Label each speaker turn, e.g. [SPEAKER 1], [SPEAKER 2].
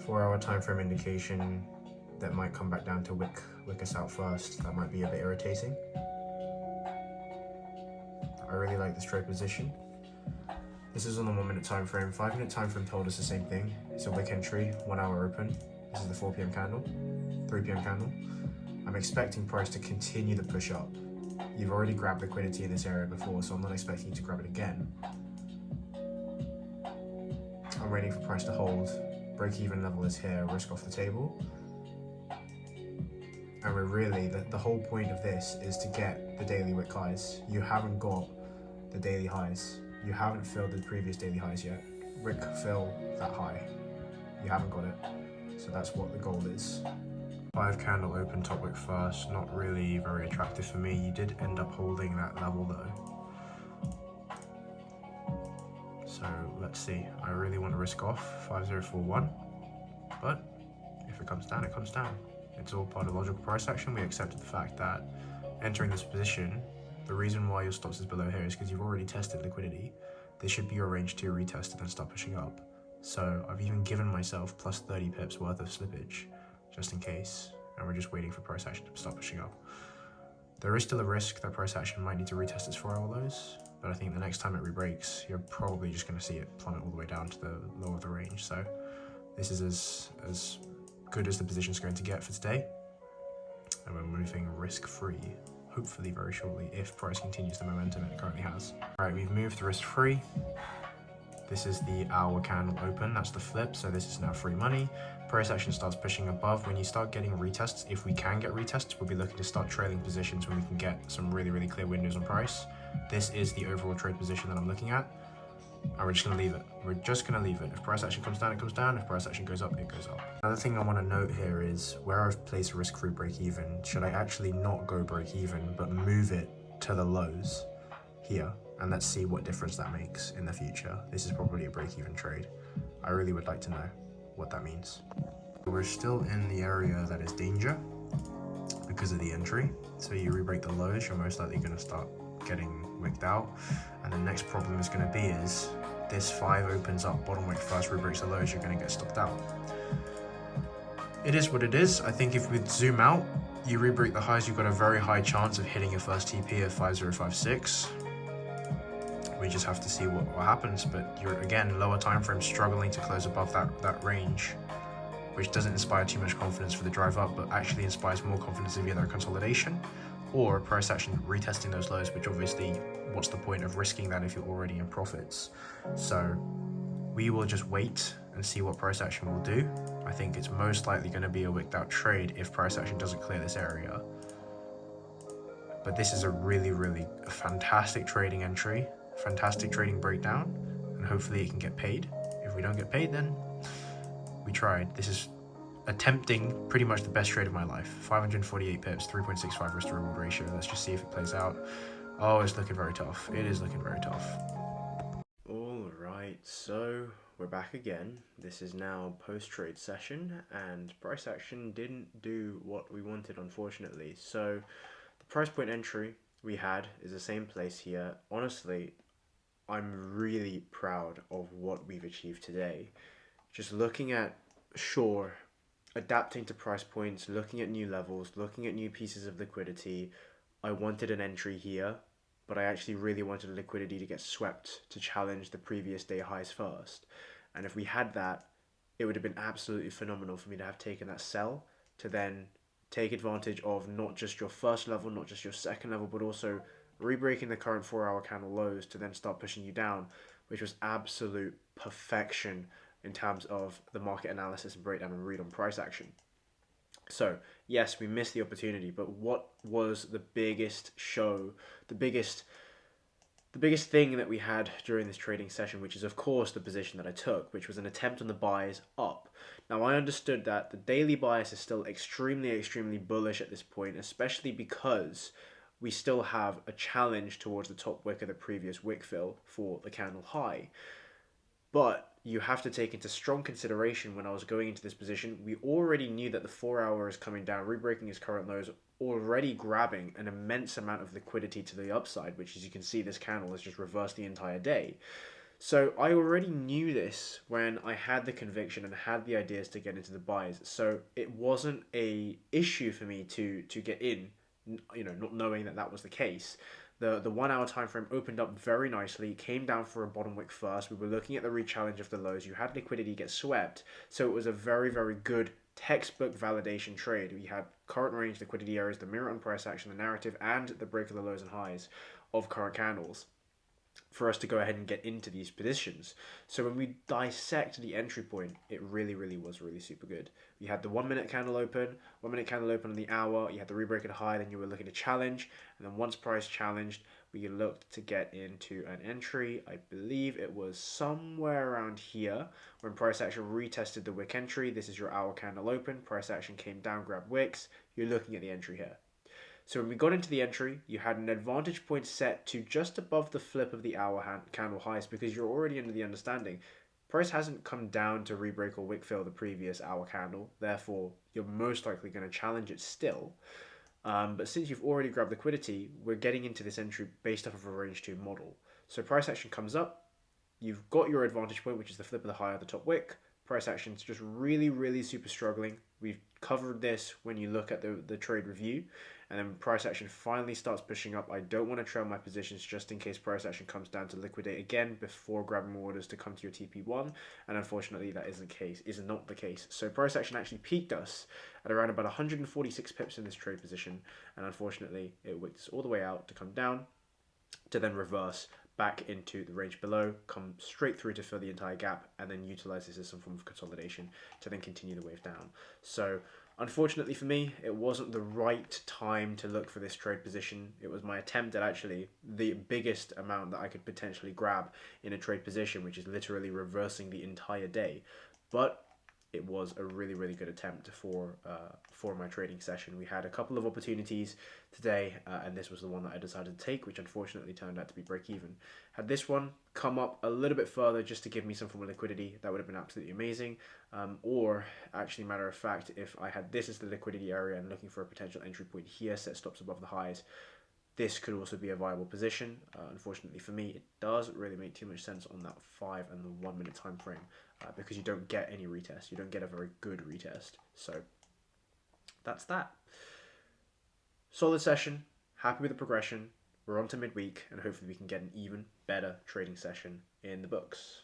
[SPEAKER 1] 4-hour time frame indication that might come back down to wick us out first. That might be a bit irritating. I really like this trade position. This is on the 1 minute time frame. 5 minute time frame told us the same thing. It's a wick entry, 1 hour open. This is the 4 p.m. candle, 3 p.m. candle. I'm expecting price to continue the push up. You've already grabbed liquidity in this area before, so I'm not expecting you to grab it again. I'm waiting for price to hold. Break-even level is here, risk off the table. And we're really, the whole point of this is to get the daily wick highs. You haven't got the daily highs. You haven't filled the previous daily highs yet. Wick fill that high. You haven't got it. So that's what the goal is. 5 candle open top wick first, not really very attractive for me. You did end up holding that level though. So let's see. I really want to risk off 5041, but if it comes down, it comes down. It's all part of logical price action. We accepted the fact that entering this position, the reason why your stops is below here is because you've already tested liquidity. This should be your range 2 retest and then start pushing up. So I've even given myself plus 30 pips worth of slippage, just in case, and we're just waiting for price action to start pushing up. There is still a risk that price action might need to retest its 4-hour lows, but I think the next time it rebreaks, you're probably just going to see it plummet all the way down to the low of the range. So this is as good as the position's going to get for today, and we're moving risk-free, hopefully very shortly, if price continues the momentum it currently has. All right, we've moved risk-free. This is the hour candle open, that's the flip, so this is now free money. Price action starts pushing above. When you start getting retests, if we can get retests, we'll be looking to start trailing positions when we can get some really clear windows on price. This is the overall trade position that I'm looking at, and we're just gonna leave it. We're just gonna leave it. If price action comes down, it comes down. If price action goes up, it goes up. Another thing I wanna note here is where I've placed risk-free break even, should I actually not go break even, but move it to the lows here? And let's see what difference that makes in the future. This is probably a break-even trade. I really would like to know what that means. We're still in the area that is danger because of the entry. So you re-break the lows, you're most likely gonna start getting wicked out. And the next problem is gonna be is this 5 opens up, bottom wick first, re-breaks the lows, you're gonna get stopped out. It is what it is. I think if we zoom out, you re-break the highs, you've got a very high chance of hitting your first TP of 5056. We just have to see what happens, but you're again lower time frame struggling to close above that range, which doesn't inspire too much confidence for the drive up, but actually inspires more confidence of either a consolidation or price action retesting those lows, which obviously what's the point of risking that if you're already in profits? So we will just wait and see what price action will do. I think it's most likely going to be a wicked out trade if price action doesn't clear this area, but this is a really fantastic trading entry, fantastic trading breakdown, and hopefully it can get paid. If we don't get paid, then we tried. This is attempting pretty much the best trade of my life. 548 pips, 3.65 risk to reward ratio. Let's just see if it plays out. Oh, it's looking very tough. It is looking very tough. All right, so we're back again. This is now post-trade session, and price action didn't do what we wanted, unfortunately. So the price point entry we had is the same place here. Honestly, I'm really proud of what we've achieved today. Just looking at, sure, adapting to price points, looking at new levels, looking at new pieces of liquidity. I wanted an entry here, but I actually really wanted liquidity to get swept to challenge the previous day highs first. And if we had that, it would have been absolutely phenomenal for me to have taken that sell to then take advantage of not just your first level, not just your second level, but also re-breaking the current 4-hour candle lows to then start pushing you down, which was absolute perfection in terms of the market analysis and breakdown and read on price action. So yes, we missed the opportunity, but what was the biggest show, the biggest thing that we had during this trading session, which is of course the position that I took, which was an attempt on the buys up. Now I understood that the daily bias is still extremely bullish at this point, especially because we still have a challenge towards the top wick of the previous wick fill for the candle high. But you have to take into strong consideration when I was going into this position, we already knew that the 4-hour is coming down, re-breaking its current lows, already grabbing an immense amount of liquidity to the upside, which as you can see, this candle has just reversed the entire day. So I already knew this when I had the conviction and had the ideas to get into the buys. So it wasn't a issue for me to get in, not knowing that that was the case. The 1 hour time frame opened up very nicely, came down for a bottom wick first. We were looking at the re-challenge of the lows. You had liquidity get swept, so it was a very, very good textbook validation trade. We had current range liquidity areas, the mirror on price action, the narrative, and the break of the lows and highs of current candles for us to go ahead and get into these positions. So when we dissect the entry point, it really, really was really super good. You had the 1 minute candle open, 1 minute candle open on the hour, you had the rebreak at high, then you were looking to challenge, and then once price challenged, we looked to get into an entry. I believe it was somewhere around here when price action retested the wick entry. This is your hour candle open, price action came down, grabbed wicks, you're looking at the entry here. So when we got into the entry, you had an advantage point set to just above the flip of the hour candle highs because you're already under the understanding. Price hasn't come down to rebreak or wick fill the previous hour candle, therefore you're most likely going to challenge it still. But since you've already grabbed liquidity, we're getting into this entry based off of a range 2 model. So price action comes up, you've got your advantage point, which is the flip of the high of the top wick. Price action's just really, really super struggling. We've covered this when you look at the trade review, and then price action finally starts pushing up. I don't want to trail my positions just in case price action comes down to liquidate again before grabbing more orders to come to your TP1, and unfortunately that is not the case. So price action actually peaked us at around about 146 pips in this trade position, and unfortunately it wicked us all the way out to come down to then reverse back into the range below, come straight through to fill the entire gap, and then utilize this as some form of consolidation to then continue the wave down. So unfortunately for me, it wasn't the right time to look for this trade position. It was my attempt at actually the biggest amount that I could potentially grab in a trade position, which is literally reversing the entire day. But it was a really, really good attempt for my trading session. We had a couple of opportunities today, and this was the one that I decided to take, which unfortunately turned out to be break even. Had this one come up a little bit further just to give me some form of liquidity, that would have been absolutely amazing. Or actually, matter of fact, if I had this as the liquidity area and looking for a potential entry point here, set stops above the highs, this could also be a viable position. Unfortunately for me, it doesn't really make too much sense on that 5 and the 1 minute time frame because you don't get any retest. You don't get a very good retest. So that's that. Solid session. Happy with the progression. We're on to midweek, and hopefully we can get an even better trading session in the books.